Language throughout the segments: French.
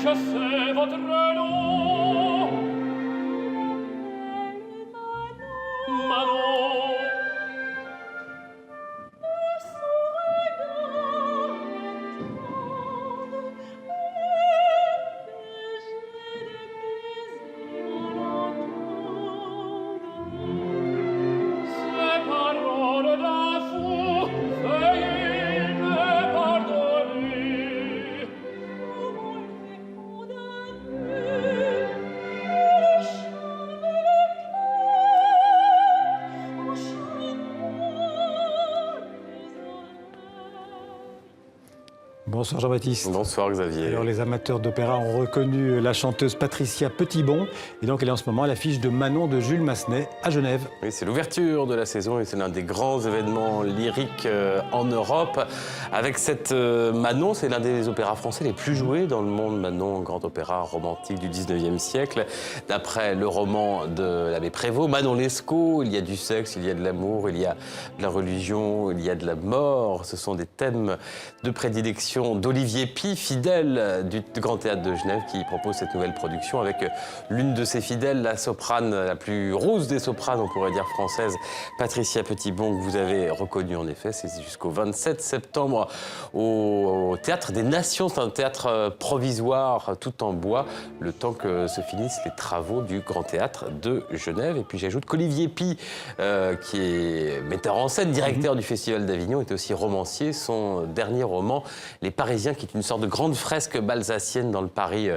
je sais votre nom. Manon. Bonsoir Jean-Baptiste. Bonsoir Xavier. Alors les amateurs d'opéra ont reconnu la chanteuse Patricia Petitbon et donc elle est en ce moment à l'affiche de Manon de Jules Massenet à Genève. Oui, c'est l'ouverture de la saison et c'est l'un des grands événements lyriques en Europe. Avec cette Manon, c'est l'un des opéras français les plus joués dans le monde. Manon, grand opéra romantique du 19e siècle. D'après le roman de l'abbé Prévost, Manon Lescaut, il y a du sexe, il y a de l'amour, il y a de la religion, il y a de la mort. Ce sont des thèmes de prédilection d'Olivier Py, fidèle du Grand Théâtre de Genève, qui propose cette nouvelle production avec l'une de ses fidèles, la soprane, la plus rose des sopranes, on pourrait dire française, Patricia Petitbon, que vous avez reconnue en effet. C'est jusqu'au 27 septembre au Théâtre des Nations. C'est un théâtre provisoire, tout en bois, le temps que se finissent les travaux du Grand Théâtre de Genève. Et puis j'ajoute qu'Olivier Py, qui est metteur en scène, directeur du Festival d'Avignon, est aussi romancier. Son dernier roman, Les Parisiens, qui est une sorte de grande fresque balsacienne dans le Paris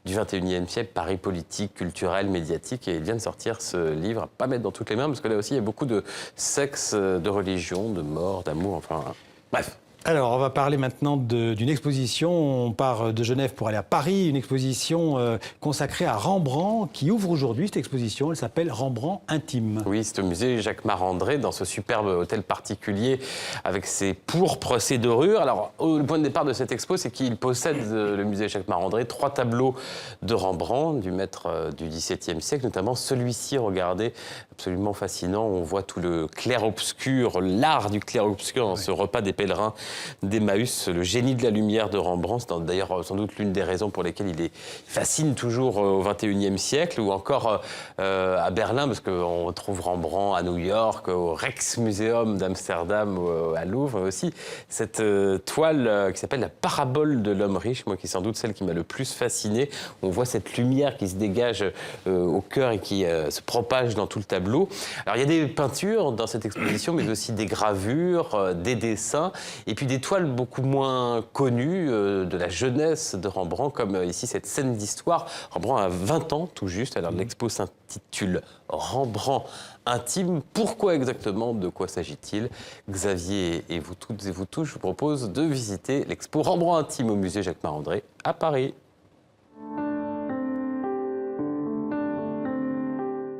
du 21e siècle, Paris politique, culturel, médiatique. Et il vient de sortir ce livre, à pas mettre dans toutes les mains, parce que là aussi, il y a beaucoup de sexe, de religion, de mort, d'amour, enfin, bref. Alors, on va parler maintenant d'une exposition. On part de Genève pour aller à Paris, une exposition consacrée à Rembrandt qui ouvre aujourd'hui. Cette exposition, elle s'appelle Rembrandt Intime. Oui, c'est au musée Jacques-Marandré, dans ce superbe hôtel particulier avec ses pourpres, ses dorures. Alors, le point de départ de cette expo, c'est qu'il possède, le musée Jacques-Marandré, 3 tableaux de Rembrandt, du maître du XVIIe siècle, notamment celui-ci, regardez, absolument fascinant. On voit tout le clair-obscur, l'art du clair-obscur dans ce repas des pèlerins d'Emmaüs, le génie de la lumière de Rembrandt. C'est d'ailleurs sans doute l'une des raisons pour lesquelles il fascine toujours au XXIe siècle, ou encore à Berlin, parce qu'on retrouve Rembrandt à New York, au Rijksmuseum d'Amsterdam, à Louvre, mais aussi cette toile qui s'appelle la parabole de l'homme riche, moi qui est sans doute celle qui m'a le plus fasciné. On voit cette lumière qui se dégage au cœur et qui se propage dans tout le tableau. Alors il y a des peintures dans cette exposition, mais aussi des gravures, des dessins, et puis des toiles beaucoup moins connues de la jeunesse de Rembrandt, comme ici cette scène d'histoire. Rembrandt a 20 ans tout juste, alors l'expo s'intitule Rembrandt Intime. Pourquoi exactement? De quoi s'agit-il? Xavier et vous toutes et vous tous, je vous propose de visiter l'expo Rembrandt Intime au musée Jacques-Marandré à Paris.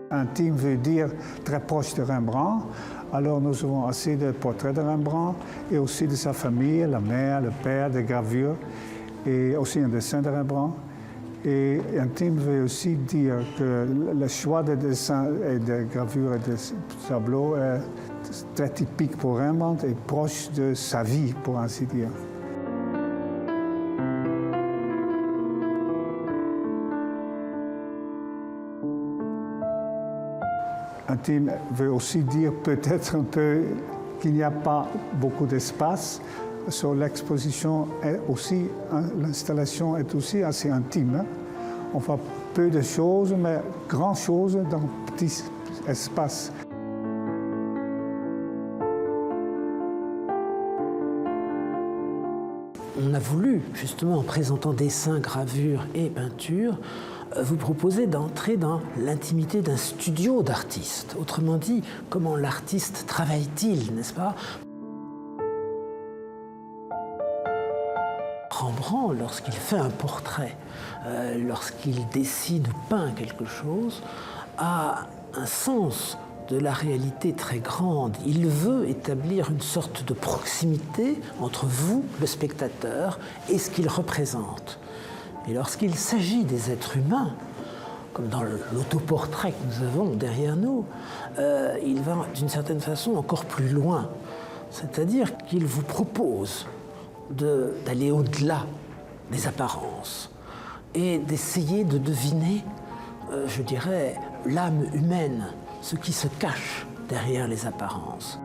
Intime veut dire très proche de Rembrandt. Alors nous avons assez de portraits de Rembrandt et aussi de sa famille, la mère, le père, des gravures et aussi un dessin de Rembrandt. Et intime veut aussi dire que le choix de dessins et de gravures et de tableaux est très typique pour Rembrandt et proche de sa vie, pour ainsi dire. Intime veut aussi dire peut-être un peu qu'il n'y a pas beaucoup d'espace. Sur l'exposition, l'installation est aussi assez intime. On voit peu de choses, mais grand chose dans petits espaces. On a voulu, justement, en présentant dessins, gravures et peintures, vous proposer d'entrer dans l'intimité d'un studio d'artiste. Autrement dit, comment l'artiste travaille-t-il, n'est-ce pas? Rembrandt, lorsqu'il fait un portrait, lorsqu'il décide ou peint quelque chose, a un sens de la réalité très grande. Il veut établir une sorte de proximité entre vous, le spectateur, et ce qu'il représente. Et lorsqu'il s'agit des êtres humains, comme dans l'autoportrait que nous avons derrière nous, il va d'une certaine façon encore plus loin. C'est-à-dire qu'il vous propose d'aller au-delà des apparences, et d'essayer de deviner, je dirais, l'âme humaine, ce qui se cache derrière les apparences.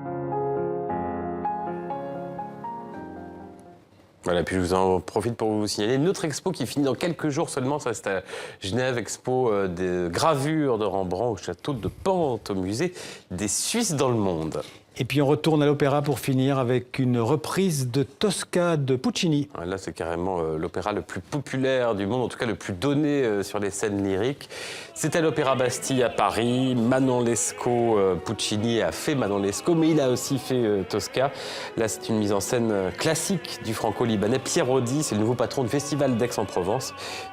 Voilà, puis je vous en profite pour vous signaler une autre expo qui finit dans quelques jours seulement, ça c'est à Genève, expo des gravures de Rembrandt au château de Pente, au musée des Suisses dans le monde. Et puis on retourne à l'opéra pour finir avec une reprise de Tosca de Puccini. Là, c'est carrément l'opéra le plus populaire du monde, en tout cas le plus donné sur les scènes lyriques. C'est à l'Opéra Bastille à Paris. Manon Lescaut, Puccini a fait Manon Lescaut, mais il a aussi fait Tosca. Là, c'est une mise en scène classique du franco-libanais Pierre Audi. C'est le nouveau patron du Festival d'Aix-en-Provence.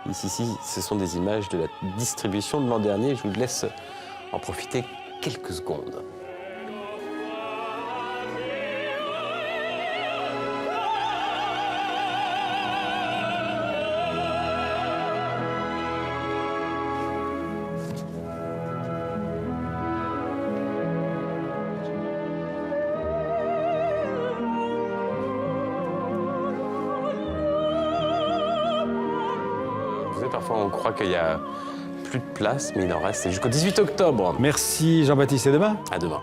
Ici, ce sont des images de la distribution de l'an dernier. Je vous laisse en profiter quelques secondes. Parfois, on croit qu'il n'y a plus de place, mais il en reste. C'est jusqu'au 18 octobre. Merci Jean-Baptiste, et demain. À demain.